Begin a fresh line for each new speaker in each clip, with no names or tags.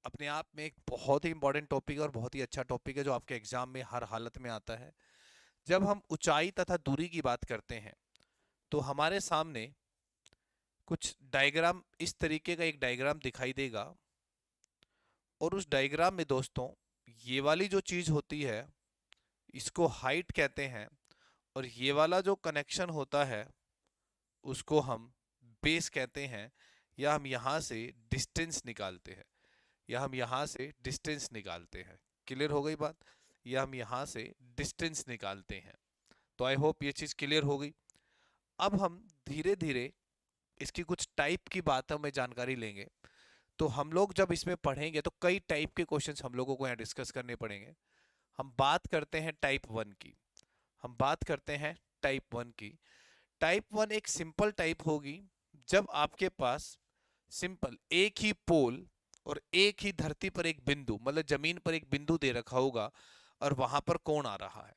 अपने आप में एक बहुत ही इंपॉर्टेंट टॉपिक है और बहुत ही अच्छा टॉपिक है जो आपके एग्जाम में हर हालत में आता है। जब हम ऊंचाई तथा दूरी की बात करते हैं तो हमारे सामने कुछ डायग्राम, इस तरीके का एक डायग्राम दिखाई देगा। और उस डायग्राम में दोस्तों, ये वाली जो चीज होती है इसको हाइट कहते हैं, और ये वाला जो कनेक्शन होता है उसको हम बेस कहते हैं, या हम यहाँ से डिस्टेंस निकालते हैं, या हम यहाँ से डिस्टेंस निकालते हैं। क्लियर हो गई बात? या हम यहाँ से डिस्टेंस निकालते हैं। तो आई होप ये चीज़ क्लियर हो गई। अब हम धीरे धीरे इसकी कुछ टाइप की बातों में जानकारी लेंगे। तो हम लोग जब इसमें पढ़ेंगे तो कई टाइप के क्वेश्चंस हम लोगों को यहाँ डिस्कस करने पड़ेंगे। हम बात करते हैं टाइप वन की। हम बात करते हैं टाइप वन की। टाइप वन एक सिंपल टाइप होगी जब आपके पास सिंपल एक ही पोल और एक ही धरती पर एक बिंदु, मतलब जमीन पर एक बिंदु दे रखा होगा और वहां पर कोण आ रहा है।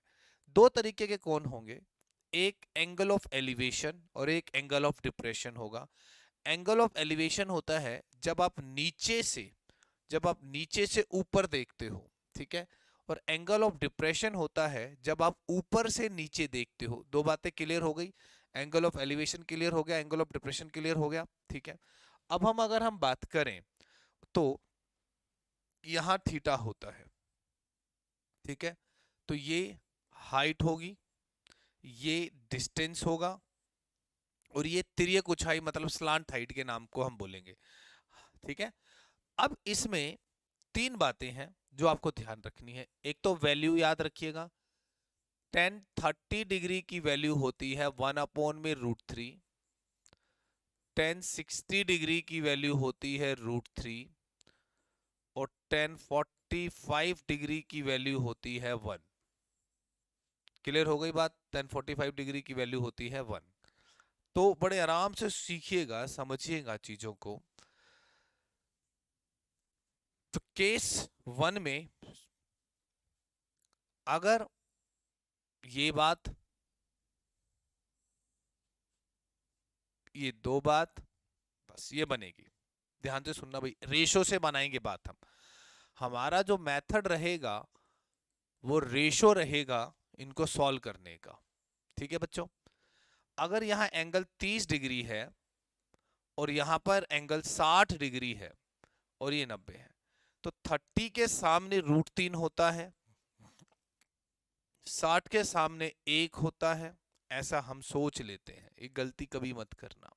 दो तरीके के कोण होंगे, एक एंगल ऑफ एलिवेशन और एक एंगल ऑफ डिप्रेशन होगा। एंगल ऑफ एलिवेशन होता है जब आप नीचे से ऊपर देखते हो, ठीक है। और एंगल ऑफ डिप्रेशन होता है जब आप ऊपर से नीचे देखते हो। दो बातें क्लियर हो गई। एंगल ऑफ एलिवेशन क्लियर हो गया, एंगल ऑफ डिप्रेशन क्लियर हो गया, ठीक है। अब अगर हम बात करें तो यहां थीटा होता है, ठीक है। तो ये हाइट होगी, ये डिस्टेंस होगा, और ये तिर्यक ऊंचाई मतलब स्लांट हाइट के नाम को हम बोलेंगे, ठीक है। अब इसमें तीन बातें हैं जो आपको ध्यान रखनी है। एक तो वैल्यू याद रखिएगा। 10 30 डिग्री की वैल्यू होती है 1/√3। 10 60 डिग्री की वैल्यू होती है √3। और 10 45 डिग्री की वैल्यू होती है 1। क्लियर हो गई बात? 10 45 डिग्री की वैल्यू होती है 1। तो बड़े आराम से सीखिएगा, समझिएगा चीजों को। तो केस वन में अगर ये बात, ये दो बात, बस ये बनेगी। ध्यान से सुनना भाई, रेशो से बनाएंगे बात हम। हमारा जो मेथड रहेगा वो रेशो रहेगा इनको सॉल्व करने का, ठीक है बच्चों। अगर यहां एंगल 30 डिग्री है और यहां पर एंगल 60 डिग्री है और ये 90 है, तो 30 के सामने √3 होता है, 60 के सामने 1 होता है। ऐसा हम सोच लेते हैं, एक गलती कभी मत करना,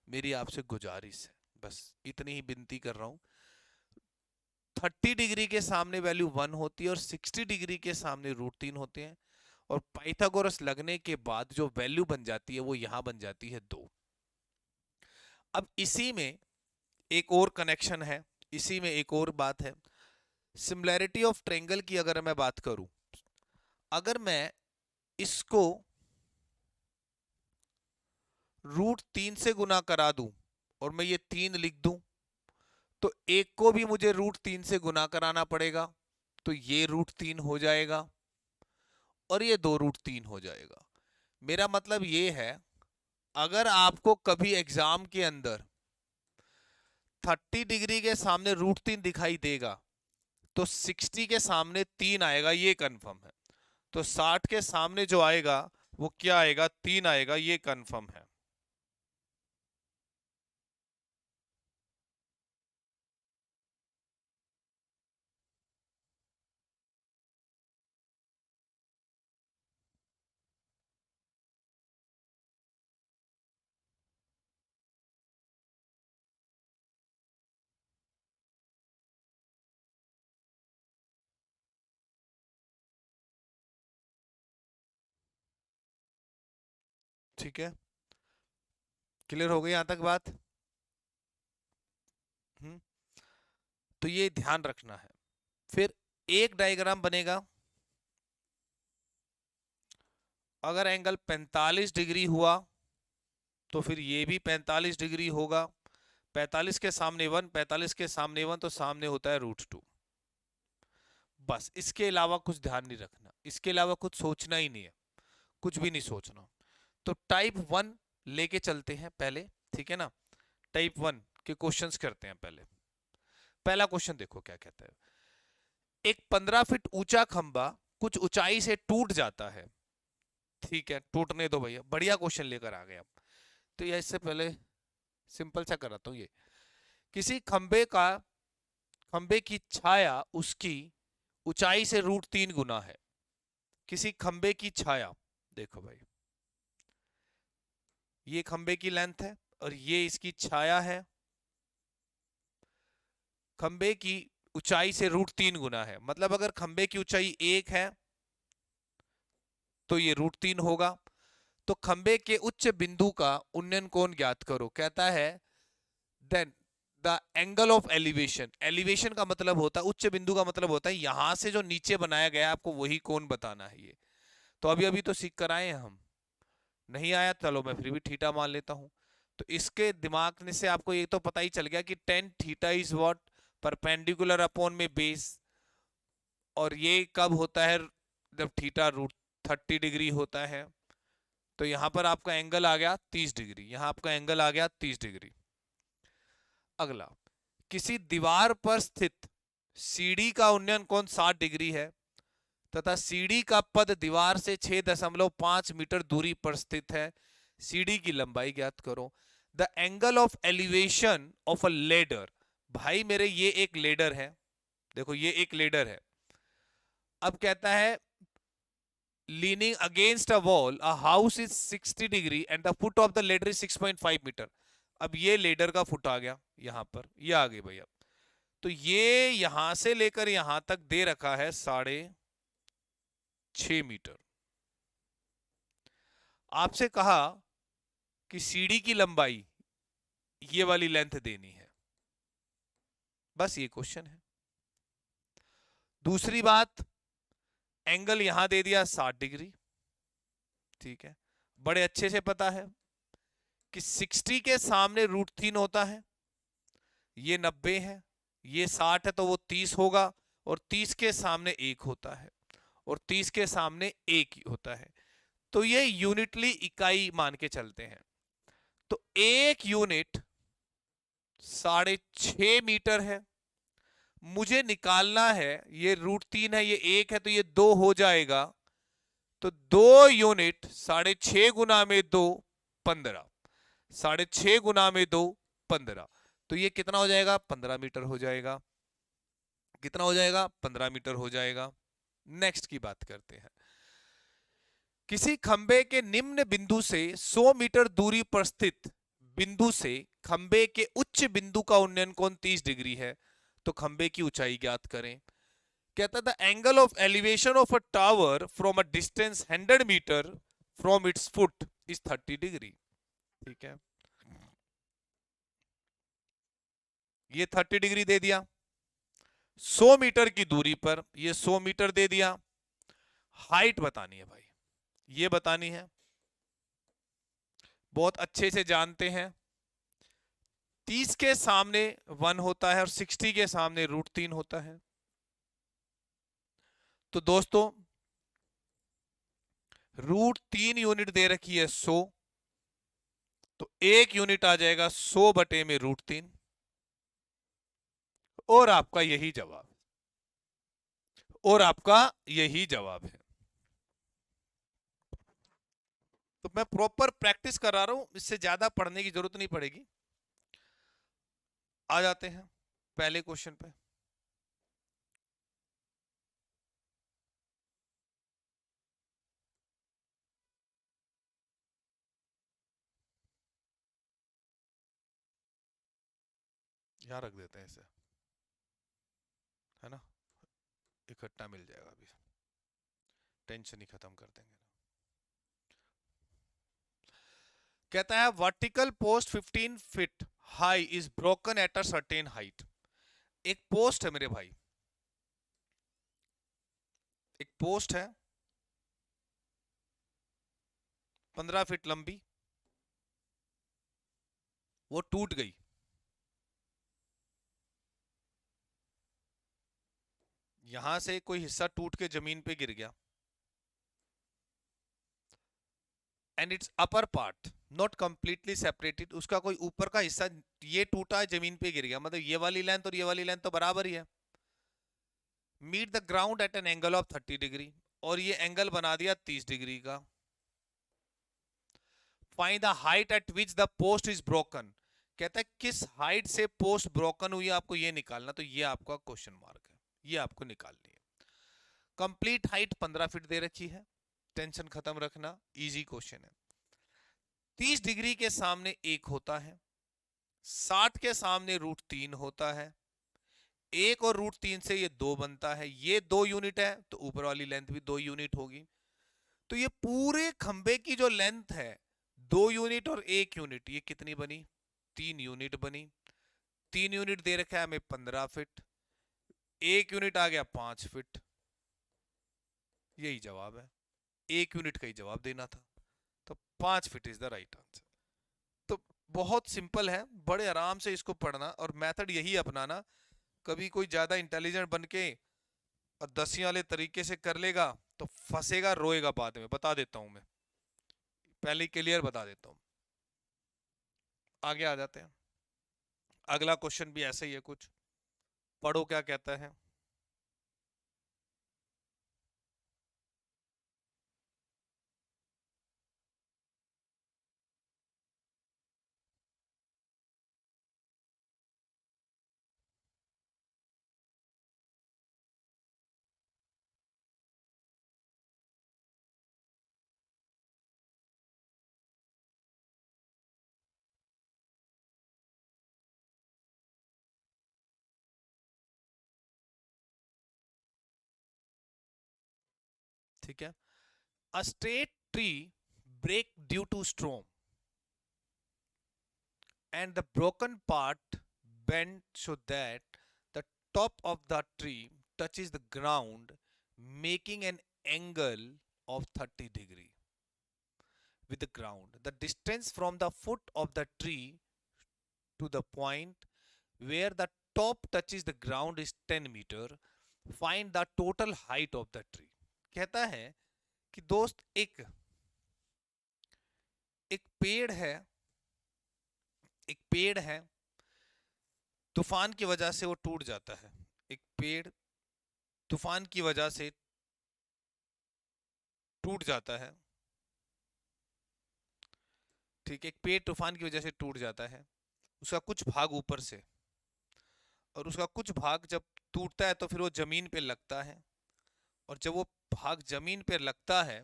मेरी आपसे गुजारिश है, बस इतनी ही विनती कर रहा हूं। 30 डिग्री के सामने वैल्यू 1 होती है और 60 डिग्री के सामने √3 होते हैं। और पाइथागोरस लगने के बाद जो वैल्यू बन जाती है वो यहां बन जाती है 2। अब इसी में एक और कनेक्शन है, इसी में एक और बात है। सिमिलैरिटी ऑफ ट्रेंगल की अगर मैं बात करूं, अगर मैं इसको √3 से गुना करा दूं और मैं ये 3 लिख दूं, तो एक को भी मुझे √3 से गुना कराना पड़ेगा, तो ये √3 हो जाएगा और ये 2 √3 हो जाएगा। मेरा मतलब ये है, अगर आपको कभी एग्जाम के अंदर 30 डिग्री के सामने √3 दिखाई देगा तो 60 के सामने 3 आएगा, ये कंफर्म है। तो 60 के सामने जो आएगा वो क्या आएगा? 3 आएगा, ये कंफर्म है। ठीक है, क्लियर हो गई यहां तक बात? हम्म। तो ये ध्यान रखना है। फिर एक डायग्राम बनेगा। अगर एंगल 45 डिग्री हुआ तो फिर ये भी 45 डिग्री होगा। 45 के सामने 1, 45 के सामने 1, तो सामने होता है √2। बस इसके अलावा कुछ ध्यान नहीं रखना, इसके अलावा कुछ सोचना ही नहीं है, कुछ भी नहीं सोचना। तो टाइप वन लेके चलते हैं पहले, ठीक है ना। टाइप वन के क्वेश्चंस करते हैं पहले। पहला क्वेश्चन देखो क्या कहता है। एक 15 फीट ऊंचा खंबा कुछ ऊंचाई से टूट जाता है। ठीक है, टूटने दो भैया, बढ़िया क्वेश्चन लेकर आ गए आप। तो ये इससे पहले सिंपल सा कराता हूं ये। किसी खंबे की छाया उसकी ऊंचाई से √3 गुना है। किसी खंबे की छाया, देखो भाई, ये खंबे की लेंथ है और ये इसकी छाया है। खंबे की ऊंचाई से √3 गुना है, मतलब अगर खंबे की ऊंचाई 1 है तो ये √3 होगा। तो खंबे के उच्च बिंदु का उन्नयन कोण ज्ञात करो। कहता है then the angle of elevation. Elevation का मतलब होता है, उच्च बिंदु का मतलब होता है यहां से जो नीचे बनाया गया है आपको वही कोण बताना है। ये तो अभी अभी तो सीख कर आए हैं हम, नहीं आया चलो मैं फिर भी थीटा मान लेता हूं। तो इसके दिमाग में से आपको ये तो पता ही चल गया कि tan theta is what, perpendicular upon में बेस। और ये कब होता है, जब थीटा √30 होता है। तो यहां पर आपका एंगल आ गया 30 डिग्री, यहां आपका एंगल आ गया 30 डिग्री। अगला, किसी दीवार पर स्थित सीढ़ी का उन्नयन कोण 60 डिग्री है तथा सीढ़ी का पद दीवार से 6.5 मीटर दूरी पर स्थित है। सीढ़ी की लंबाई ज्ञात करो। The angle of elevation of a ladder. भाई मेरे ये एक लेडर है, देखो ये एक लेडर है। अब कहता है leaning against a wall a house is 60 degree and the foot of the ladder is 6.5 meter. अब ये लेडर का फुट आ गया, यहां पर ये आ गई भैया। तो ये यहां से लेकर यहां तक दे रखा है 6.5 मीटर। आपसे कहा कि सीढ़ी की लंबाई ये वाली लेंथ देनी है, बस ये क्वेश्चन है। दूसरी बात, एंगल यहां दे दिया 60 डिग्री। ठीक है, बड़े अच्छे से पता है कि 60 के सामने √3 होता है, ये 90 है, ये 60 है तो वो 30 होगा, और 30 के सामने 1 होता है, और 30 के सामने 1 ही होता है। तो ये यूनिटली इकाई मान के चलते हैं। तो एक यूनिट 6.5 मीटर है। मुझे निकालना है, ये √3 है, ये 1 है तो ये 2 हो जाएगा। तो 2 यूनिट 6.5 गुना में 2 15, 6.5 गुना में 2 15। तो ये कितना हो जाएगा, 15 मीटर हो जाएगा। कितना हो जाएगा, 15 मीटर हो जाएगा। नेक्स्ट की बात करते हैं। किसी खंबे के निम्न बिंदु से 100 मीटर दूरी पर स्थित बिंदु से खंबे के उच्च बिंदु का उन्नयन कोण 30 डिग्री है। तो खंबे की ऊंचाई ज्ञात करें। कहता था angle of elevation of a tower from a distance 100 meter from its foot is 30 degree. ठीक है, ये 30 डिग्री दे दिया। 100 मीटर की दूरी पर ये 100 मीटर दे दिया। हाइट बतानी है भाई, ये बतानी है, बहुत अच्छे से जानते हैं। 30 के सामने 1 होता है और 60 के सामने √3 होता है। तो दोस्तों √3 यूनिट दे रखी है 100, तो एक यूनिट आ जाएगा 100 बटे में √3, और आपका यही जवाब, और आपका यही जवाब है। तो मैं प्रॉपर प्रैक्टिस करा रहा हूं, इससे ज्यादा पढ़ने की जरूरत नहीं पड़ेगी। आ जाते हैं पहले क्वेश्चन पे। यहां रख देते हैं इसे, है ना, इकट्ठा मिल जाएगा, अभी टेंशन ही खत्म कर देंगे। कहता है vertical post 15 feet high is broken at a certain height. एक पोस्ट है मेरे भाई, एक पोस्ट है 15 फीट लंबी, वो टूट गई। यहां से कोई हिस्सा टूट के जमीन पे गिर गया। And it's upper part not completely separated, उसका कोई ऊपर का हिस्सा ये टूटा जमीन पे गिर गया, मतलब ये वाली लेंथ और ये वाली लेंथ तो बराबर ही है। Meet the ground at an angle of 30 degree, और ये एंगल बना दिया 30 डिग्री का। Find the height at which the post is broken, कहता है किस हाइट से पोस्ट ब्रोकन हुई है, आपको ये निकालना, तो ये आपका क्वेश्चन मार्क है, ये आपको निकालनी है। कंप्लीट हाइट 15 फीट दे रखी है, टेंशन खत्म रखना, इजी क्वेश्चन है। 30 डिग्री के सामने एक होता है, 60 के सामने √3 होता है, एक और √3 से ये 2 बनता है, ये 2 यूनिट है तो ऊपर वाली लेंथ भी 2 यूनिट होगी। तो ये पूरे खंबे की जो लेंथ है 2 यूनिट और 1 यूनिट, ये कितनी बनी? 3 यूनिट बनी। 3 यूनिट दे रखा है हमें 15 फीट, 1 यूनिट आ गया 5 फीट, यही जवाब है। 1 यूनिट का ही जवाब देना था, तो 5 feet is the right answer. तो बहुत सिंपल है, बड़े आराम से इसको पढ़ना और मेथड यही अपनाना। कभी कोई ज्यादा इंटेलिजेंट बन के और दसियां वाले तरीके से कर लेगा तो फंसेगा, रोएगा बाद में, बता देता हूं मैं, पहले ही क्लियर बता देता हूं। आगे आ जाते हैं, अगला क्वेश्चन भी ऐसा ही है कुछ, पढ़ो क्या कहता है। ठीक है, a straight tree break due to storm and the broken part bent so that the top of the tree touches the ground, making an angle of 30 degree with the ground. The distance from the foot of the tree to the point where the top touches the ground is 10 meter. Find the total height of the tree. कहता है कि दोस्त एक एक पेड़ है, एक पेड़ है, तूफान की वजह से वो टूट जाता है। एक पेड़ तूफान की वजह से टूट जाता है, ठीक है, एक पेड़ तूफान की वजह से टूट जाता है, उसका कुछ भाग ऊपर से, और उसका कुछ भाग जब टूटता है तो फिर वो जमीन पे लगता है, और जब वो भाग जमीन पे लगता है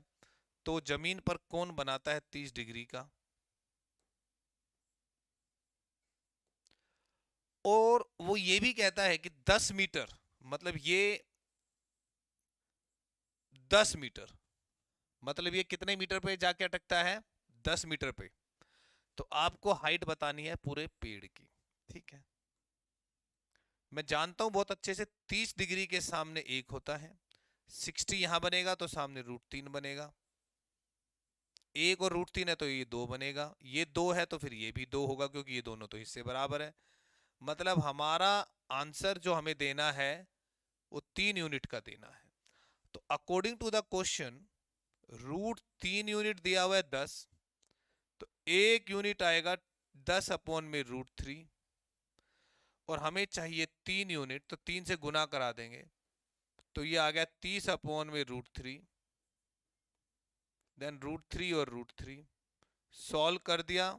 तो जमीन पर कोण बनाता है 30 डिग्री का। और वो ये भी कहता है कि 10 मीटर, मतलब ये 10 मीटर, मतलब ये कितने मीटर पे जाके अटकता है? 10 मीटर पे। तो आपको हाइट बतानी है पूरे पेड़ की, ठीक है। मैं जानता हूं बहुत अच्छे से, 30 डिग्री के सामने एक होता है, 60 यहां बनेगा तो सामने √3 बनेगा, एक और √3 है तो ये 2 बनेगा, ये 2 है तो फिर ये भी 2 होगा, क्योंकि ये दोनों तो हिस्से बराबर है। मतलब हमारा आंसर जो हमें देना है वो 3 यूनिट का देना है। तो according to the question √3 unit दिया हुआ है 10, तो 1 यूनिट आएगा 10/√3, और हमें चाहिए 3 यूनिट, तो 3 से गुना करा देंगे, तो ये आ गया 30/√3, देन √3 और √3 सॉल्व कर दिया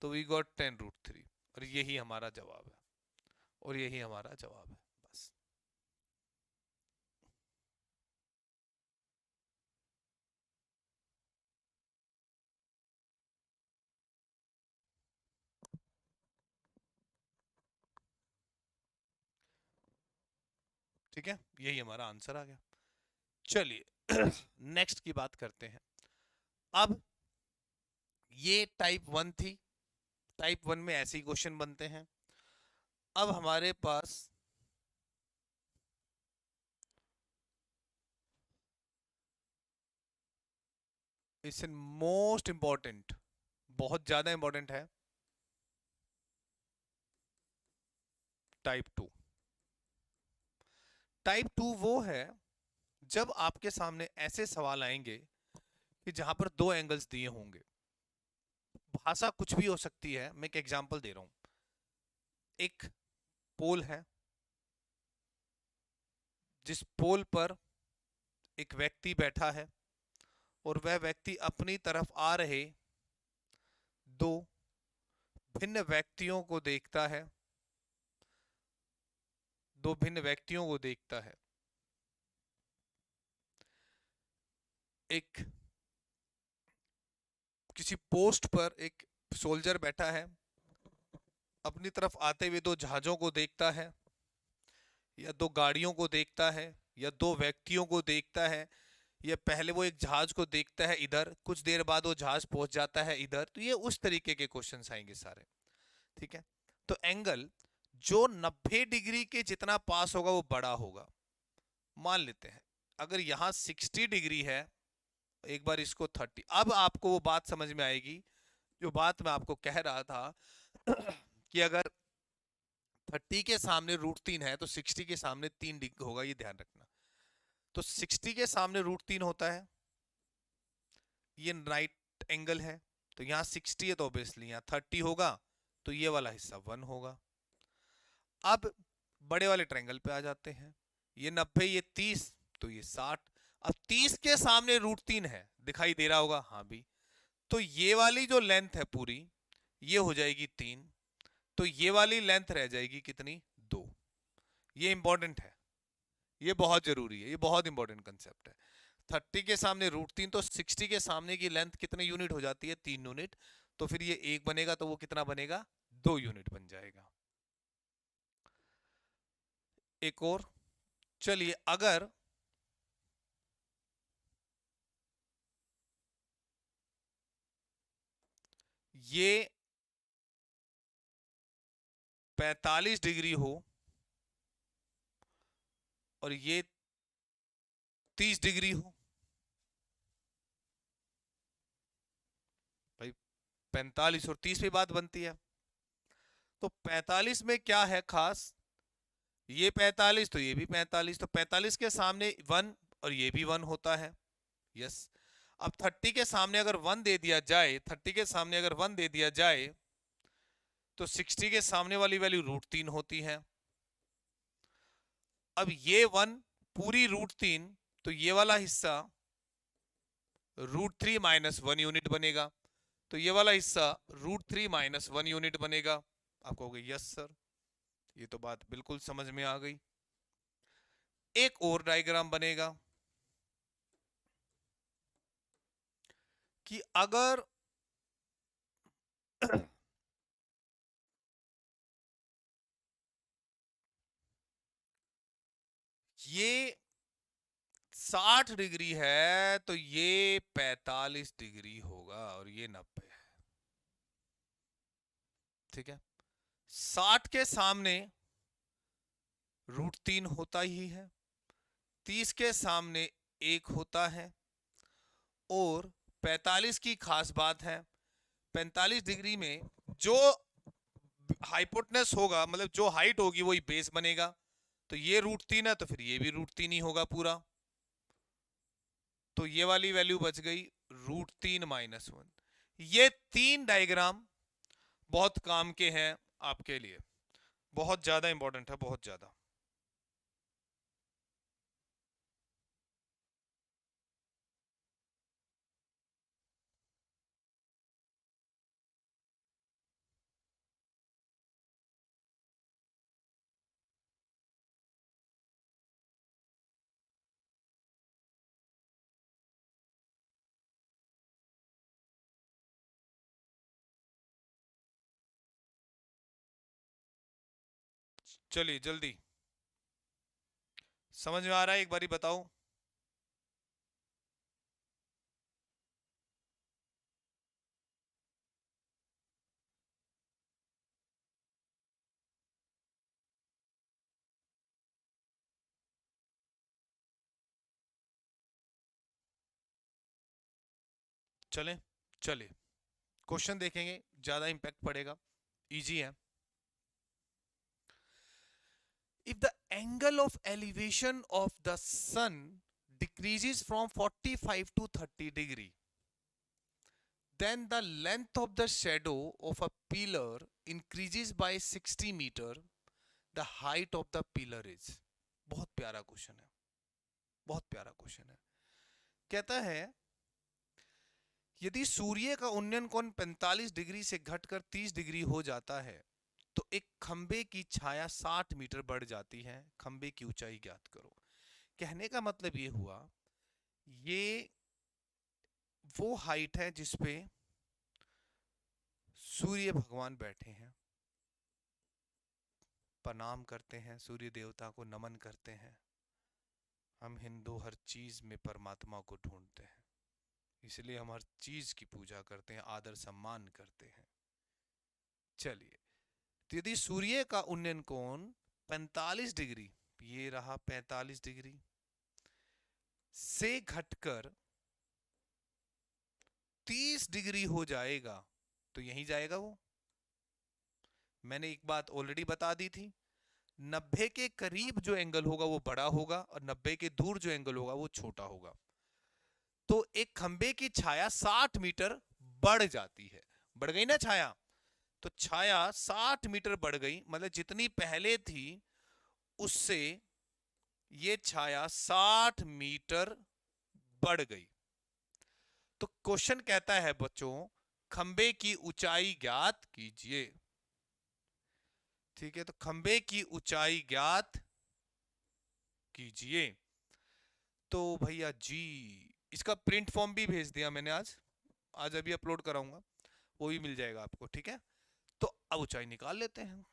तो वी गॉट 10√3, और यही हमारा जवाब है, और यही हमारा जवाब है, बस। ठीक है, यही हमारा आंसर आ गया। चलिए नेक्स्ट की बात करते हैं। अब ये टाइप 1 थी, टाइप 1 में ऐसे ही क्वेश्चन बनते हैं। अब हमारे पास इट्स मोस्ट इंपॉर्टेंट, बहुत ज्यादा इंपॉर्टेंट है, टाइप 2। टाइप 2 वो है जब आपके सामने ऐसे सवाल आएंगे कि जहां पर दो एंगल्स दिए होंगे। भाषा कुछ भी हो सकती है, मैं एक एग्जांपल दे रहा हूं। एक पोल है, जिस पोल पर एक व्यक्ति बैठा है और वह व्यक्ति अपनी तरफ आ रहे दो भिन्न व्यक्तियों को देखता है, दो भिन्न व्यक्तियों को देखता है। एक किसी पोस्ट पर एक सोल्जर बैठा है, अपनी तरफ आते हुए दो जहाजों को देखता है, या दो गाड़ियों को देखता है, या दो व्यक्तियों को देखता है, या पहले वो एक जहाज को देखता है इधर, कुछ देर बाद वो जहाज पहुंच जाता है इधर। तो ये उस तरीके के क्वेश्चंस आएंगे सारे। ठीक है। तो एंगल जो 90 डिग्री के जितना पास होगा वो बड़ा होगा। मान लेते हैं अगर यहाँ 60 डिग्री है, एक बार इसको 30, अब आपको वो बात समझ में आएगी जो बात मैं आपको कह रहा था कि अगर 30 के सामने √3 है तो 60 के सामने 3 डिग्री होगा, ये ध्यान रखना। तो 60 के सामने √3 होता है, ये राइट एंगल है, तो यहाँ 60 है तो ऑब्वियसली यहाँ 30 होगा, तो ये वाला हिस्सा 1 होगा। अब बड़े वाले ट्रायंगल पे आ जाते हैं, ये 90, ये 30, तो ये 60। अब 30 के सामने √3 है, दिखाई दे रहा होगा, हाँ भी। तो ये वाली जो लेंथ है पूरी, ये हो जाएगी 3, तो ये वाली लेंथ रह जाएगी कितनी, 2। ये इंपॉर्टेंट है, ये बहुत जरूरी है, ये बहुत इंपॉर्टेंट कंसेप्ट है। 30 के सामने √3, तो 60 के सामने की लेंथ कितने यूनिट हो जाती है, 3 यूनिट। तो फिर ये 1 बनेगा तो वो कितना बनेगा, 2 यूनिट बन जाएगा। एक और, चलिए अगर ये 45 डिग्री हो और ये 30 डिग्री हो, भाई 45 और 30 पे बात बनती है। तो 45 में क्या है खास, ये 45 तो ये भी 45, तो 45 के सामने 1 और ये भी 1 होता है। यस। अब 30 के सामने अगर 1 दे दिया जाए, 30 के सामने अगर 1 दे दिया जाए तो 60 के सामने वाली वैल्यू √3 होती है। अब ये 1 पूरी √3, तो ये वाला हिस्सा √3 -1 यूनिट बनेगा, तो ये वाला हिस्सा √3 -1 यूनिट बनेगा। आप कहोगे यस सर, ये तो बात बिल्कुल समझ में आ गई। एक और डायग्राम बनेगा कि अगर ये 60 डिग्री है तो ये 45 डिग्री होगा और ये 90 है। ठीक है। 60 के सामने √3 होता ही है, 30 के सामने 1 होता है, और 45 की खास बात है, 45 डिग्री में जो हाइपोटेनस होगा, मतलब जो हाइट होगी वही बेस बनेगा। तो ये √3 है तो फिर ये भी √3 ही होगा पूरा। तो ये वाली वैल्यू बच गई √3 -1। ये 3 डायग्राम बहुत काम के हैं आपके लिए, बहुत ज्यादा इंपॉर्टेंट है, बहुत ज्यादा। चलिए जल्दी, समझ में आ रहा है, एक बारी बताओ। चलें, चलिए क्वेश्चन देखेंगे, ज्यादा इंपैक्ट पड़ेगा, इजी है। If the angle of elevation of the sun decreases from 45 to 30 degree, then the length of the shadow of a pillar increases by 60 meter, the height of the pillar is। बहुत प्यारा question है, बहुत प्यारा question है। कहता है यदि सूर्य का उन्नयन कोण 45 डिग्री से घटकर 30 डिग्री हो जाता है तो एक खंबे की छाया 60 मीटर बढ़ जाती है, खंबे की ऊंचाई ज्ञात करो। कहने का मतलब ये हुआ, ये वो हाइट है जिसपे सूर्य भगवान बैठे हैं, प्रणाम करते हैं, सूर्य देवता को नमन करते हैं। हम हिंदू हर चीज में परमात्मा को ढूंढते हैं, इसलिए हम हर चीज की पूजा करते हैं, आदर सम्मान करते हैं। चलिए, तो यदि सूर्य का उन्नयन कोण 45 डिग्री, ये रहा 45 डिग्री से घटकर 30 डिग्री हो जाएगा, तो यहीं जाएगा वो। मैंने एक बात ऑलरेडी बता दी थी, 90 के करीब जो एंगल होगा वो बड़ा होगा और 90 के दूर जो एंगल होगा वो छोटा होगा। तो एक खंबे की छाया 60 मीटर बढ़ जाती है, बढ़ गई ना छाया, तो छाया 60 मीटर बढ़ गई, मतलब जितनी पहले थी उससे ये छाया 60 मीटर बढ़ गई। तो क्वेश्चन कहता है बच्चों, खंबे की ऊंचाई ज्ञात कीजिए। ठीक है, तो खंबे की ऊंचाई ज्ञात कीजिए। तो भैया जी, इसका प्रिंट फॉर्म भी भेज दिया मैंने आज अभी अपलोड कराऊंगा, वो भी मिल जाएगा आपको। ठीक है, तो अब ऊंचाई निकाल लेते हैं,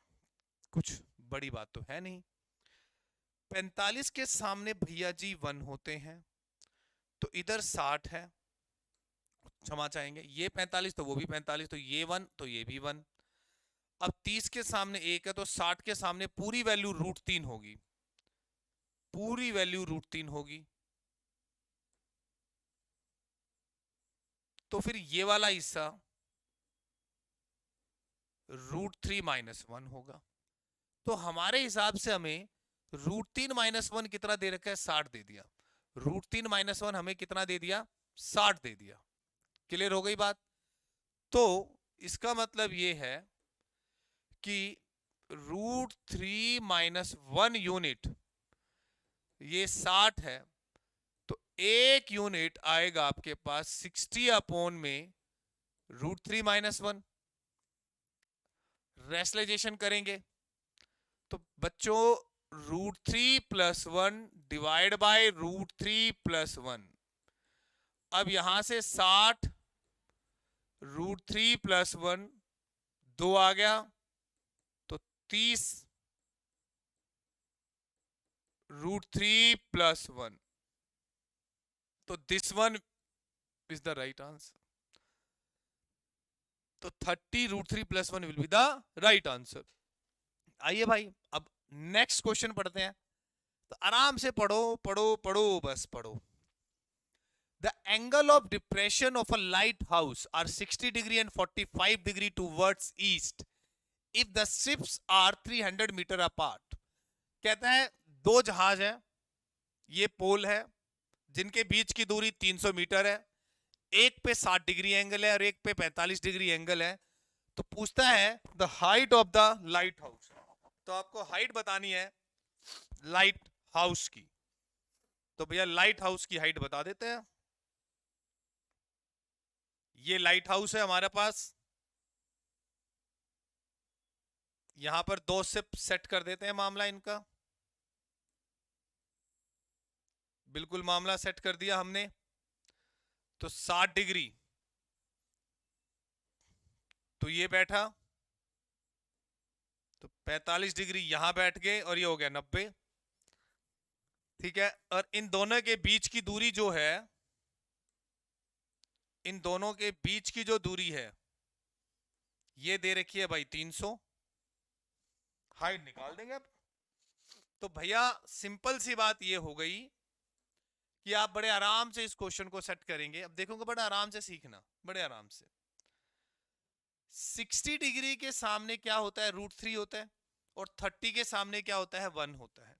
कुछ बड़ी बात तो है नहीं। 45 के सामने भैया जी 1 होते हैं, तो इधर 60 है, क्षमा चाहेंगे, ये 45 तो वो भी 45, तो ये 1 तो ये भी 1। अब 30 के सामने 1 है, तो 60 के सामने पूरी वैल्यू √3 होगी, पूरी वैल्यू √3 होगी। तो फिर ये वाला हिस्सा √3 - 1 होगा। तो हमारे हिसाब से हमें √3 - 1 कितना दे रखा है, 60 दे दिया। √3 - 1 हमें कितना दे दिया, 60 दे दिया। क्लियर हो गई बात। तो इसका मतलब ये है कि √3 - 1 यूनिट ये 60 है, तो एक यूनिट आएगा आपके पास 60 अपॉन में √3 - 1। रेशनलाइजेशन करेंगे तो बच्चों √3 + 1 डिवाइड बाय √3 + 1। अब यहां से 60 √3 + 1 2 आ गया, तो 30 √3 + 1। तो this one is the right answer. तो 30 √3 + 1 will be the right answer. आइए भाई, अब नेक्स्ट क्वेश्चन पढ़ते हैं। तो आराम से पढ़ो पढ़ो पढ़ो, बस पढ़ो। The angle of depression of a lighthouse are 60 degree and 45 degree towards east if the ships are 300 meter apart। कहता है दो जहाज है, ये पोल है, जिनके बीच की दूरी 300 मीटर है, एक पे 60 डिग्री एंगल है और एक पे 45 डिग्री एंगल है। तो पूछता है the height of the light house. तो आपको हाइट बतानी है लाइट हाउस की। तो भैया लाइट हाउस की हाइट बता देते हैं। ये लाइट हाउस है हमारे पास, यहां पर 2 से सेट कर देते हैं मामला इनका। बिल्कुल मामला सेट कर दिया हमने। तो 60 डिग्री तो ये बैठा, तो 45 डिग्री यहां बैठ गए और ये हो गया 90। ठीक है, और इन दोनों के बीच की दूरी जो है, इन दोनों के बीच की जो दूरी है ये दे रखी है भाई 300। हाइट निकाल देंगे अब। तो भैया सिंपल सी बात ये हो गई कि आप बड़े आराम से इस क्वेश्चन को सेट करेंगे। अब देखोगे, बड़े आराम से सीखना, बड़े आराम से। 60 डिग्री के सामने क्या होता है, √3 होता है, और 30 के सामने क्या होता है, 1 होता है।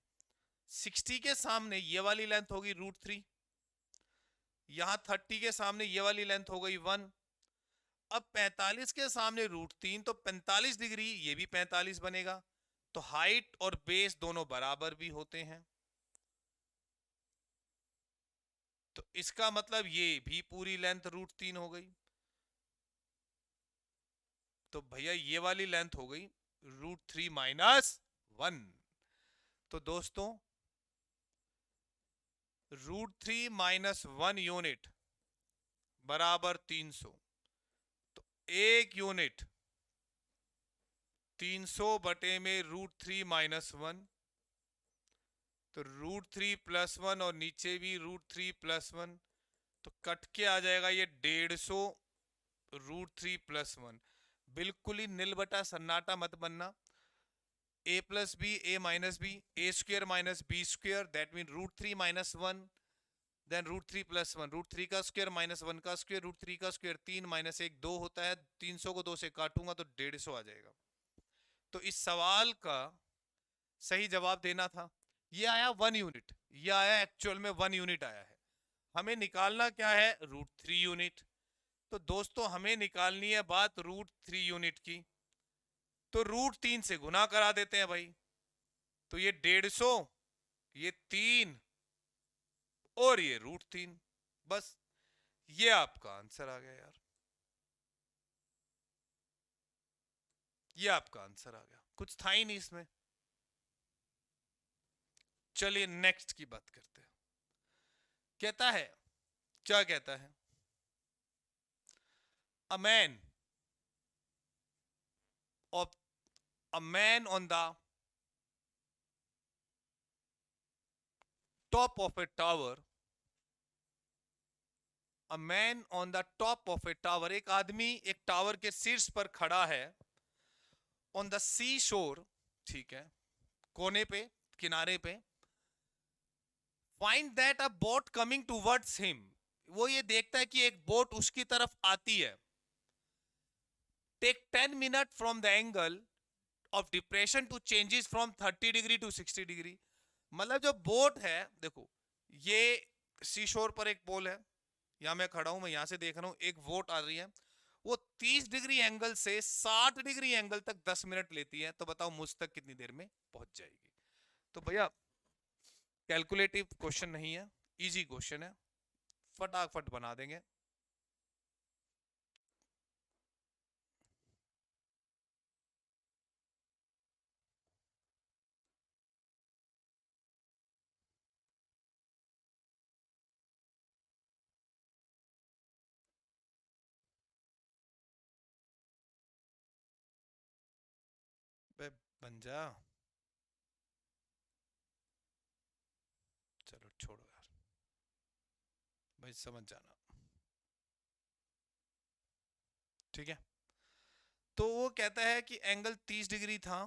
60 के सामने ये वाली लेंथ होगी √3, यहां 30 के सामने ये वाली लेंथ हो गई 1, अब 45 के सामने √3 तो 45 डिग्री, ये भी 45 बनेगा। तो हाइट और बेस दोनों बराबर भी होते हैं, तो इसका मतलब ये भी पूरी लेंथ √3 हो गई। तो भैया ये वाली लेंथ हो गई √3 - 1। तो दोस्तों √3 - 1 यूनिट बराबर 300। तो एक यूनिट 300/√3 - 1, तो √3 + 1 और नीचे भी √3 + 1, तो कट के आ जाएगा ये 150 √3 + 1। बिल्कुल ही नील बटा सन्नाटा मत बनना। a+b a-b a² - b², that mean √3 - 1, then √3 + 1, √3 का स्क्वायर -1 का स्क्वायर, √3 का स्क्वायर 3 - 1 2 होता है। 300 को 2 से काटूंगा तो 150 आ जाएगा। तो इस सवाल का सही जवाब देना था, ये आया 1 यूनिट, ये आया एक्चुअल में 1 यूनिट आया है। हमें निकालना क्या है, √3 यूनिट। तो दोस्तों हमें निकालनी है बात √3 यूनिट की, तो √3 से गुना करा देते हैं भाई। तो ये 150, ये 3 और ये √3, बस ये आपका आंसर आ गया यार, ये आपका आंसर आ गया, कुछ था ही नहीं इसमें। चलिए नेक्स्ट की बात करते हैं। कहता है, क्या कहता है, a man of a man on the top of A tower, a man on the top of A tower, एक आदमी एक टावर के शीर्ष पर खड़ा है, ऑन द सी शोर, ठीक है, कोने पे, किनारे पे, find that a boat coming towards him, वो ये देखता है कि एक बोट उसकी तरफ आती है। Take 10 minute from the angle of depression to changes from 30 degree to 60 degree. मतलब जो बोट है, देखो ये सी शोर पर एक पोल है, यहां मैं खड़ा हूं, मैं यहां से देख रहा हूं, एक बोट आ रही है, वो 30 डिग्री एंगल से 60 डिग्री एंगल तक 10 मिनट लेती है। तो बताओ मुझ तक कितनी देर में पहुंच जाएगी। तो भैया कैलकुलेटिव क्वेश्चन नहीं है, इजी क्वेश्चन है, फटाफट बना देंगे। बे बन जा, चलो छोड़ो यार, भाई समझ जाना, ठीक है। तो वो कहता है कि एंगल 30 डिग्री था,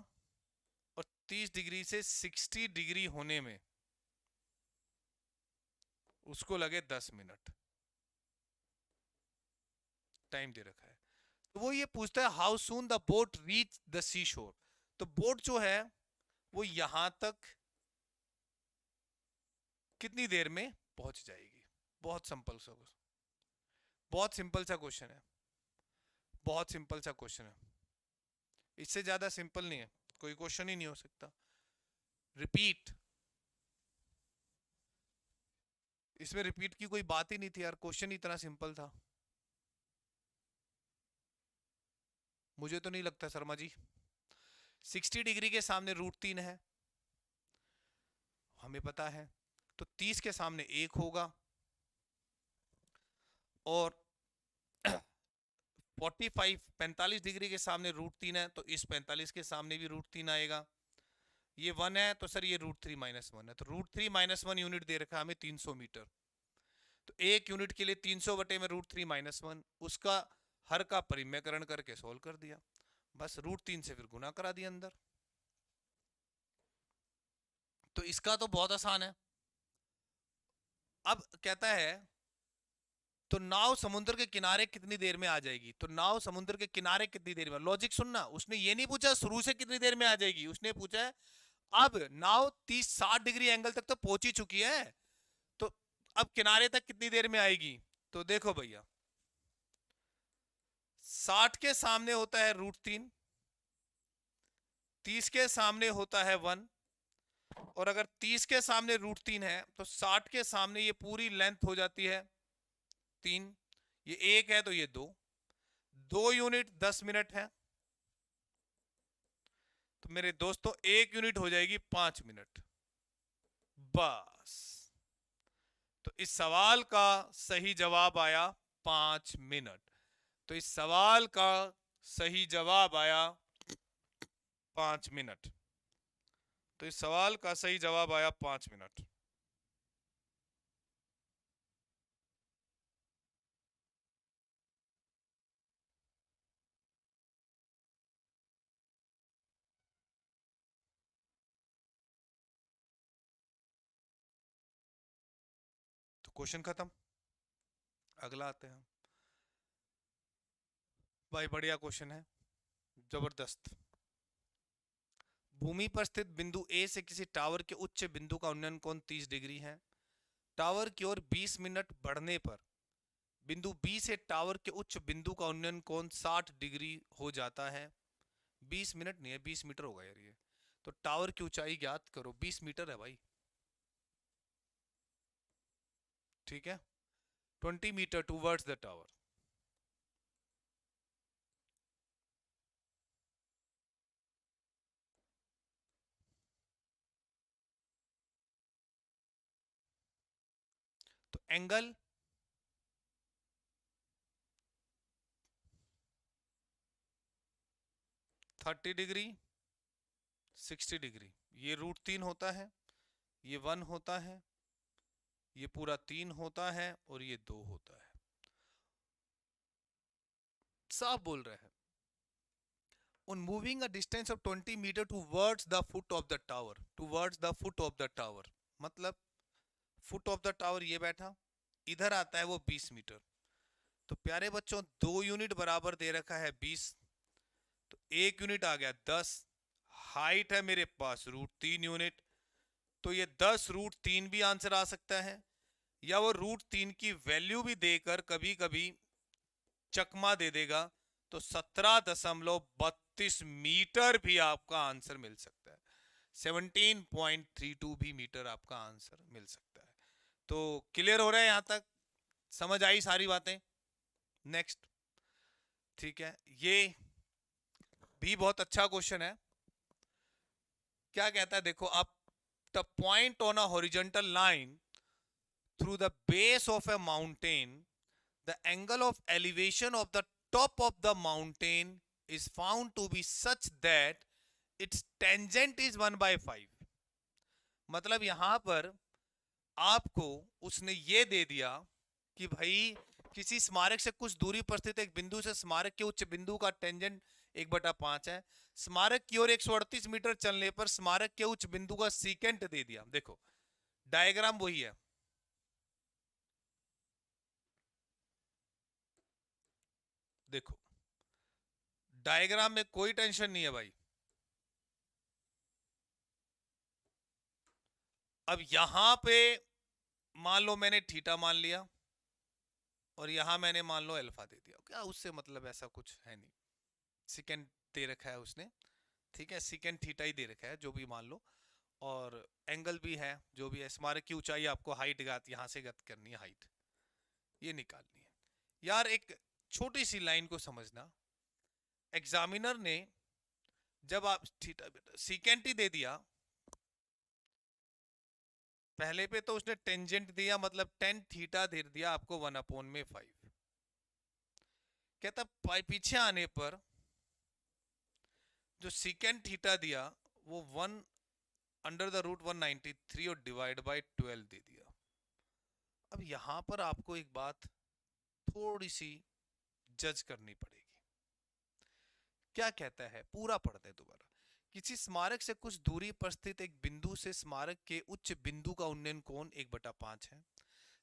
और 30 डिग्री से 60 डिग्री होने में उसको लगे 10 मिनट, टाइम दे रखा है। तो वो ये पूछता है how soon the boat reach the sea shore, तो बोट जो है वो यहां तक कितनी देर में पहुंच जाएगी। बहुत सिंपल सा, बहुत सिंपल सा क्वेश्चन है, बहुत सिंपल सा क्वेश्चन है, इससे ज्यादा सिंपल नहीं है, कोई क्वेश्चन ही नहीं हो सकता। रिपीट, इसमें रिपीट की कोई बात ही नहीं थी यार, क्वेश्चन ही इतना सिंपल था। मुझे तो नहीं लगता शर्मा जी। 60 डिग्री के सामने √3 है, हमें पता है, तो 30 के सामने 1 होगा, और 45 डिग्री के सामने √3 है, तो इस 45 के सामने भी √3 आएगा। ये 1 है, तो सर ये √3 - 1 है, तो √3 - 1 यूनिट दे रखा है हमें 300 मीटर। तो एक यूनिट के लिए 300 बटे में √3 - 1, उसका हर का परिमेयकरण करके सोल्व कर दिया, बस √3 से फिर गुना करा दिया अंदर। तो इसका तो बहुत आसान है। अब कहता है, तो नाव समुद्र के किनारे कितनी देर में आ जाएगी, तो नाव समुद्र के किनारे कितनी देर में, लॉजिक सुनना, उसने ये नहीं पूछा शुरू से कितनी देर में आ जाएगी, उसने पूछा है अब नाव 30-60 डिग्री एंगल तक तो पहुंच ही चुकी है, तो अब किनारे तक कितनी देर में आएगी। तो देखो भैया 60 के सामने होता है √3, 30 के सामने होता है 1, और अगर 30 के सामने √3 है तो 60 के सामने ये पूरी लेंथ हो जाती है 3, ये 1 है तो ये 2, 2 यूनिट 10 मिनट है, तो मेरे दोस्तों 1 यूनिट हो जाएगी 5 मिनट। बस, तो इस सवाल का सही जवाब आया 5 मिनट। तो इस सवाल का सही जवाब आया 5 मिनट। तो इस सवाल का सही जवाब आया 5 मिनट। तो क्वेश्चन खत्म। अगला आते हैं भाई, बढ़िया क्वेश्चन है, जबरदस्त। भूमि पर स्थित बिंदु ए से किसी टावर के उच्च बिंदु का उन्नयन कोण 30 डिग्री है। टावर की ओर 20 मिनट बढ़ने पर बिंदु बी से टावर के उच्च बिंदु का उन्नयन कोण 60 डिग्री हो जाता है। 20 मिनट नहीं है, 20 मीटर होगा यार ये। तो टावर की ऊंचाई ज्ञात करो, 20 मीटर है भाई, ठीक है। 20 मीटर टूवर्ड्स द टावर। तो एंगल 30 डिग्री, 60 डिग्री, ये √3 होता है, ये 1 होता है, ये पूरा 3 होता है, और ये 2 होता है। साफ बोल रहे हैं। On moving a distance of 20 meter towards the foot of the tower, towards the foot of the tower, मतलब फुट ऑफ द टावर ये बैठा, इधर आता है वो 20 मीटर। तो प्यारे बच्चों 2 यूनिट बराबर दे रखा है 20, तो 1 यूनिट आ गया 10। हाइट है मेरे पास √3 यूनिट, तो ये 10 √3 भी आंसर आ सकता है, या वो √3 की वैल्यू भी देकर कभी कभी चकमा दे देगा, तो 17.32 मीटर भी आपका आंसर मिल सकता है। 17.32 भी मीटर आपका आंसर मिल सकता है। तो क्लियर हो रहा है यहां तक? समझ आई सारी बातें? नेक्स्ट, ठीक है, ये भी बहुत अच्छा क्वेश्चन है। क्या कहता है देखो, आप the point on a horizontal line through the base of A mountain, the angle of elevation of the top of the mountain is found to be such that its tangent is 1/5। मतलब यहां पर आपको उसने ये दे दिया कि भाई किसी स्मारक से कुछ दूरी पर स्थित एक बिंदु से स्मारक के उच्च बिंदु का टेंजेंट 1/5 है। स्मारक की ओर 138 मीटर चलने पर स्मारक के उच्च बिंदु का सीकेंट दे दिया। देखो डायग्राम वही है, देखो डायग्राम में कोई टेंशन नहीं है भाई। अब यहां पे मान लो मैंने थीटा मान लिया, और यहां मैंने मान लो अल्फा दे दिया, क्या उससे मतलब ऐसा कुछ है नहीं, सेकेंड दे रखा है उसने, ठीक है, सेकेंड थीटा ही दे रखा है जो भी मान लो, और एंगल भी है जो भी है। स्मारक की ऊंचाई आपको हाइट ज्ञात यहां से ज्ञात करनी है, हाइट ये निकालनी है। यार एक छोटी सी लाइन को समझना, एग्जामिनर ने जब आप थीटा सीकेंट ही दे दिया, पहले पे तो उसने टेंजेंट दिया, मतलब टेन थीटा दे दिया आपको 1/5। कहता पीछे आने पर जो सीकेंट थीटा दिया वो 1/√193 और डिवाइड बाय 12 दे दिया। अब यहां पर आपको एक बात थोड़ी सी जज करनी पड़ेगी। क्या कहता है, पूरा पढ़ते हैं दोबारा। किसी स्मारक से कुछ दूरी पर स्थित एक बिंदु से स्मारक के उच्च बिंदु का उन्नयन कोण 1/5 है।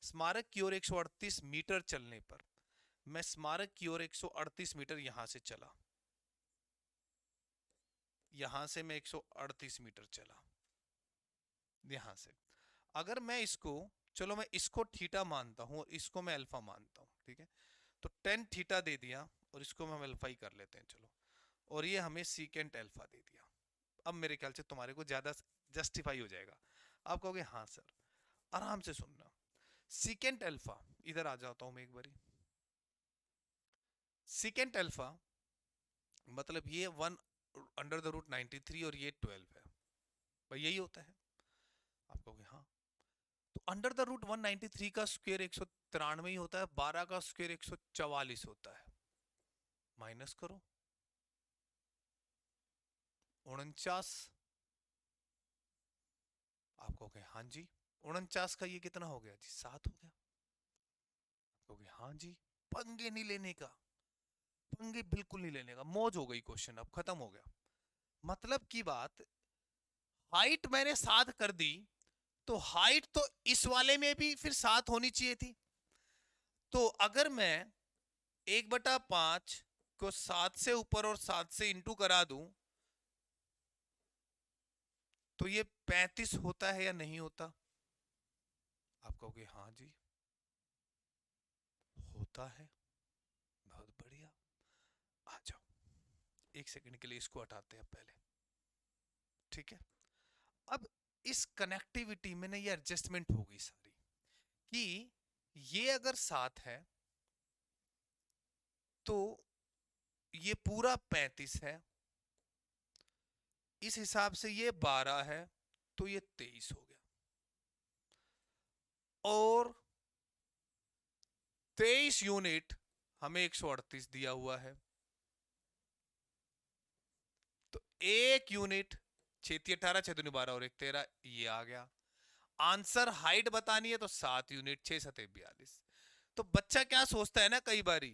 स्मारक की ओर 138 मीटर चलने पर मैं स्मारक की ओर 138 मीटर यहां से चला, यहां से मैं 138 मीटर चला यहां से। अगर मैं इसको, चलो मैं इसको थीटा मानता हूं और इसको मैं अल्फा मानता हूं, ठीक है, तो 10 थीटा दे दिया और इसको हम अल्फा ही कर लेते हैं, चलो। और ये हमें सीकेंट अल्फा दे दिया। अब मेरे ख्याल से तुम्हारे को ज्यादा जस्टिफाई हो जाएगा। आप कहोगे हाँ सर। आराम से सुनना। सीकेंट अल्फा, इधर आ जाता हूं मैं एक बारी। सीकेंट अल्फा मतलब ये 1/√93 और ये 12 है, भाई यही होता है। आप कहोगे हाँ, तो √193 का स्क्वायर 193 ही होता है, 12 का स्क्वायर 144 होता है। माइनस करो, 49। आप कहोगे हाँ जी, 49 का ये कितना हो गया जी, 7 हो गया। आप कहोगे हाँ जी। पंगे नहीं लेने का, पंगे बिल्कुल नहीं लेने का, मौज हो गई, क्वेश्चन अब खत्म हो गया। मतलब की बात, हाइट मैंने 7 कर दी, तो हाइट तो इस वाले में भी फिर 7 होनी चाहिए थी। तो अगर मैं 1/5 को 7 से ऊपर और 7 से इंटू करा दूं, तो ये 35 होता है या नहीं होता? आप कहोगे हाँ जी, होता है। बहुत बढ़िया। आ जाओ, एक सेकंड के लिए इसको हटाते हैं पहले, ठीक है। अब इस कनेक्टिविटी में ना ये एडजस्टमेंट हो गई सारी, कि ये अगर 7 है तो ये पूरा 35 है, इस हिसाब से ये 12 है, तो ये 23 हो गया। और 23 यूनिट हमें 138 दिया हुआ है, तो एक यूनिट 6×18 6×12 और 1 13, ये आ गया आंसर। हाइट बतानी है तो 7 यूनिट, 6×7 42। तो बच्चा क्या सोचता है ना कई बारी,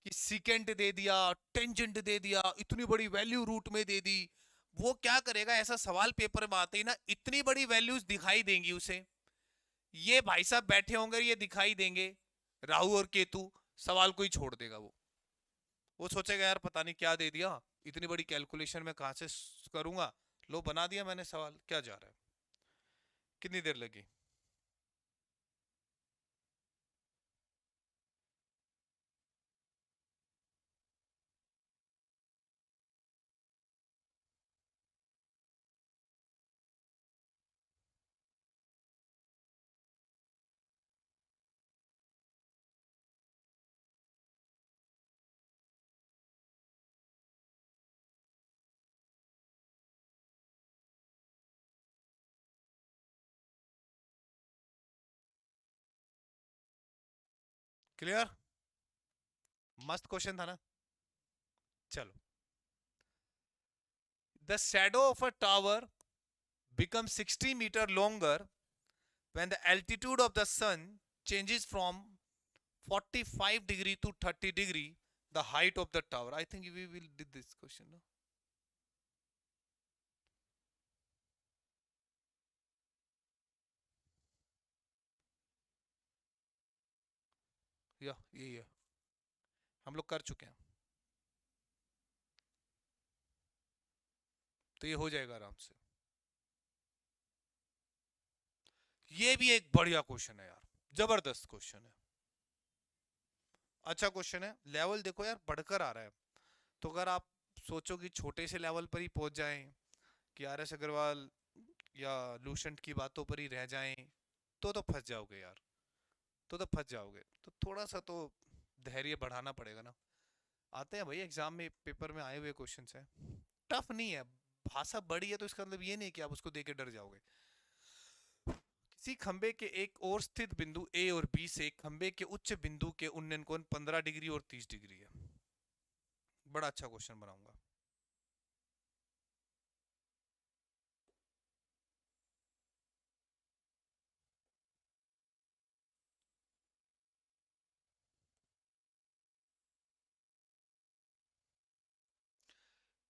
कि सीकेंट दे दिया, टेंजेंट दे दिया, इतनी बड़ी वैल्यू रूट में दे दी। वो क्या करेगा, ऐसा सवाल पेपर में आते ही ना इतनी बड़ी वैल्यूज दिखाई देंगी उसे, ये भाई साहब बैठे होंगे, ये दिखाई देंगे राहु और केतु, सवाल को ही छोड़ देगा वो सोचेगा यार पता नहीं क्या दे दिया, इतनी बड़ी कैलकुलेशन में कहां से करूंगा, लो बना दिया मैंने सवाल, क्या जा रहा है। कितनी देर लगी? क्लियर? मस्त क्वेश्चन था ना। चलो, the shadow of a tower becomes 60 meter longer when the altitude of the sun changes from 45 degree to 30 degree, the height of the tower. I think we will did this question, no? या यही है, हम लोग कर चुके हैं, तो ये हो जाएगा आराम से। ये भी एक बढ़िया क्वेश्चन है यार, जबरदस्त क्वेश्चन है, अच्छा क्वेश्चन है। लेवल देखो यार बढ़कर आ रहा है, तो अगर आप सोचो कि छोटे से लेवल पर ही पहुंच जाएं, कि आर एस अग्रवाल या लूसेंट की बातों पर ही रह जाएं, तो फंस जाओगे यार, तो फंस जाओगे। तो थोड़ा सा तो धैर्य बढ़ाना पड़ेगा ना। आते हैं भाई, एग्जाम में पेपर में आए हुए क्वेश्चंस हैं, टफ नहीं है। भाषा बड़ी है तो इसका मतलब ये नहीं कि आप उसको देख के डर जाओगे। किसी खंबे के एक और स्थित बिंदु ए और बी से खंबे के उच्च बिंदु के उन्नयन कोण 15 डिग्री और 30 डिग्री है। बड़ा अच्छा क्वेश्चन बनाऊंगा।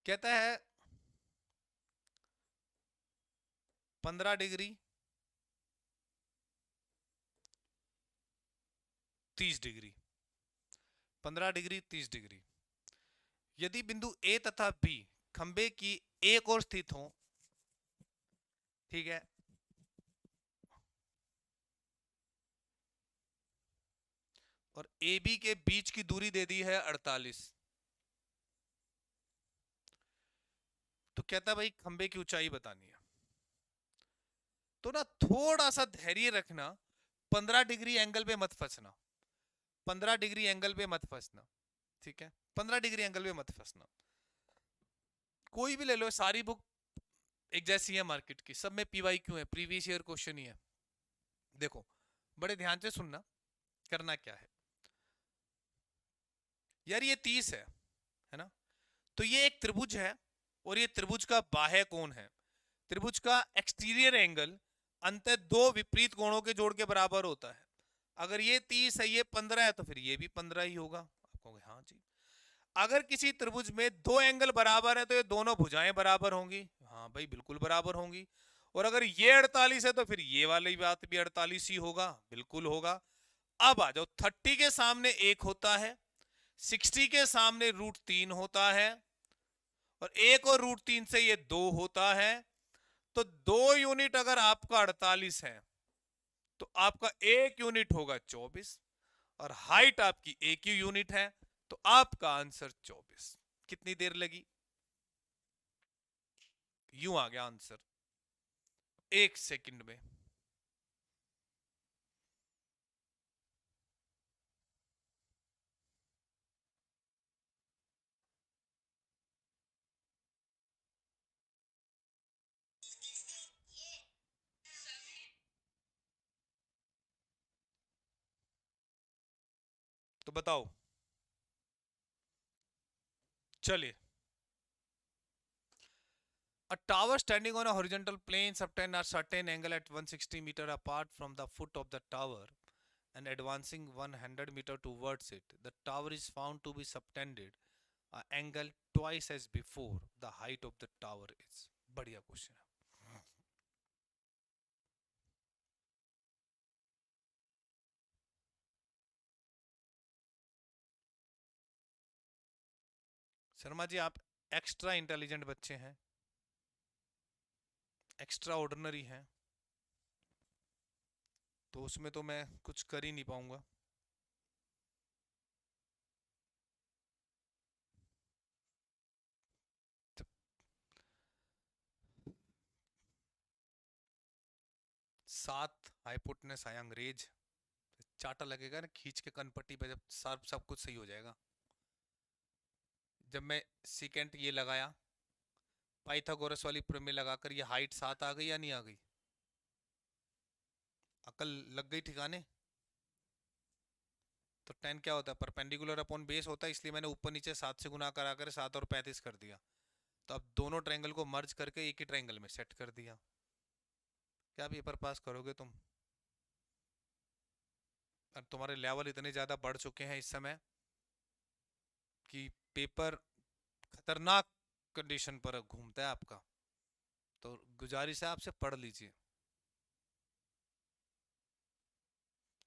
कहता है 15 डिग्री 30 डिग्री, 15 डिग्री 30 डिग्री, यदि बिंदु ए तथा बी खंबे की एक और स्थित हो, ठीक है, और ए बी के बीच की दूरी दे दी है 48, तो कहता है भाई खंबे की ऊंचाई बतानी है। तो ना थोड़ा सा धैर्य रखना, 15 डिग्री एंगल पे मत फंसना, 15 डिग्री एंगल पे मत फंसना, ठीक है, 15 डिग्री एंगल पे मत फंसना। कोई भी ले लो, सारी बुक एक जैसी है मार्केट की, सब में पीवाई क्यों है, प्रीवियस ईयर क्वेश्चन ही है। देखो बड़े ध्यान से सुनना, करना क्या है यार, ये 30 है ना, तो ये एक त्रिभुज है, और ये त्रिभुज का बाह्य कोण है। त्रिभुज का एक्सटीरियर एंगल अंततः दो विपरीत कोणों के जोड़ के बराबर होता है। अगर ये 30 है, ये 15 है, तो फिर ये भी 15 ही होगा। आप कहोगे हाँ जी। अगर किसी त्रिभुज में दो एंगल बराबर है तो ये दोनों भुजाएं बराबर होंगी, हाँ भाई बिल्कुल बराबर होंगी। और अगर ये 48 है तो फिर ये वाली बात भी 48 ही होगा, बिल्कुल होगा। अब आ जाओ, 30 के सामने एक होता है, 60 के सामने √3 होता है, और एक और √3 से ये 2 होता है। तो 2 यूनिट अगर आपका 48 है तो आपका एक यूनिट होगा 24, और हाइट आपकी एक ही यूनिट है, तो आपका आंसर 24। कितनी देर लगी? यूं आ गया आंसर 1 सेकंड में। तो बताओ, चलिए। A tower standing on a horizontal plane subtend a certain angle at 160 meter apart from the foot of the tower and advancing 100 meter towards it. The tower is found to be subtended an angle twice as before the height of the tower is. बढ़िया question है। शर्मा जी आप extra intelligent बच्चे हैं, extra ordinary हैं, तो उसमें तो मैं कुछ कर ही नहीं पाऊंगा। तो 7 हाइपोटेनस आया अंग्रेज, चाटा लगेगा ना खींच के कनपट्टी पे, जब सब कुछ सही हो जाएगा। जब मैं सीकेंट ये लगाया, पाइथागोरस वाली प्रमेय लगाकर, ये हाइट 7 आ गई या नहीं आ गई? अकल लग गई ठिकाने। तो 10 क्या होता है? परपेंडिकुलर अपॉन बेस होता है, इसलिए मैंने ऊपर नीचे 7 से गुना करा कर 7 और 35 कर दिया। तो अब दोनों ट्रायंगल को मर्ज करके एक ही ट्रायंगल में सेट कर दिया। क्या पेपर पास करोगे तुम? और तुम्हारे लेवल इतने ज्यादा बढ़ चुके हैं इस समय कि पेपर खतरनाक कंडीशन पर घूमता है आपका। तो गुजारिश है आपसे, पढ़ लीजिए।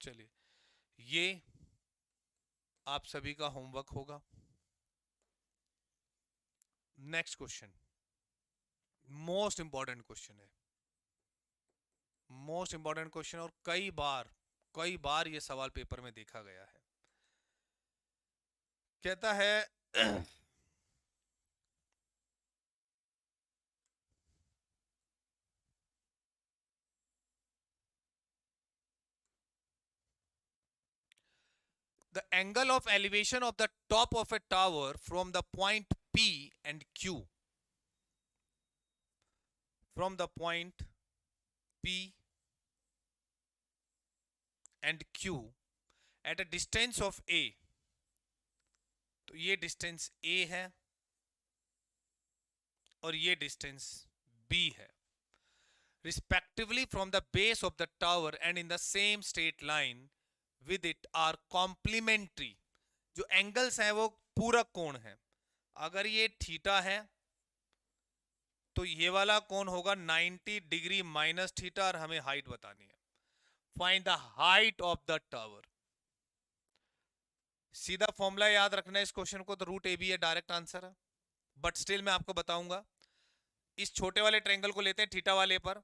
चलिए, ये आप सभी का होमवर्क होगा। Next question most important question है, मोस्ट इंपॉर्टेंट क्वेश्चन, और कई बार ये सवाल पेपर में देखा गया है। कहता है the angle of elevation of the top of a tower from the point P and Q, from the point P and Q at a distance of A, तो ये डिस्टेंस A है और ये डिस्टेंस B है, respectively from the base of the tower and in the same straight line with it are complementary। जो angles हैं वो पूरक कोण है। अगर ये थीटा है तो ये वाला कोण होगा 90 डिग्री माइनस थीटा, और हमें हाइट बतानी है। Find the height of the tower. सीधा फॉर्मूला याद रखना है इस क्वेश्चन को, तो √AB है, डायरेक्ट आंसर है। बट स्टिल मैं आपको बताऊंगा। इस छोटे वाले ट्रायंगल को लेते हैं थीटा वाले पर,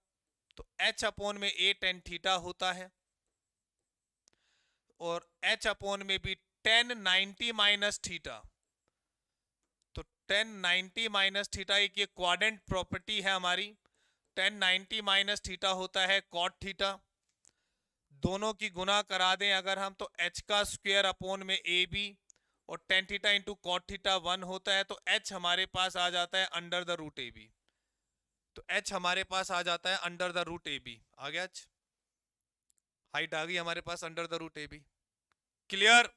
तो H अपॉन में A tan थीटा होता है, और H अपॉन में भी tan 90 माइनस थीटा। तो tan 90 माइनस थीटा, एक ये क्वाड्रेंट प्रॉपर्टी है हमारी। tan 90 माइनस थीटा होता है cot थीटा। दोनों की गुना करा दें अगर हम, तो h का स्क्वायर अपॉन में ए बी, और tan theta into cot theta 1 होता है, तो h हमारे पास आ जाता है under the root A B. तो h हमारे पास आ जाता है under the root A B. आ गया h, हाइट आ गई हमारे पास under the root A B. Clear?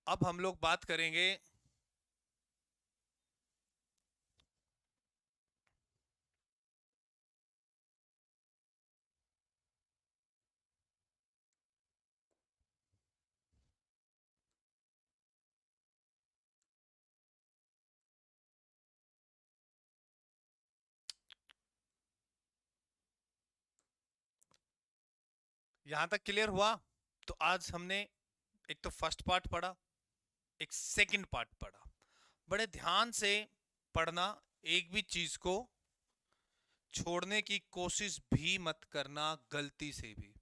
अब हम लोग बात करेंगे यहां तक क्लियर हुआ? तो आज हमने एक तो फर्स्ट पार्ट पढ़ा, एक सेकंड पार्ट पढ़ा। बड़े ध्यान से पढ़ना, एक भी चीज को छोड़ने की कोशिश भी मत करना गलती से भी।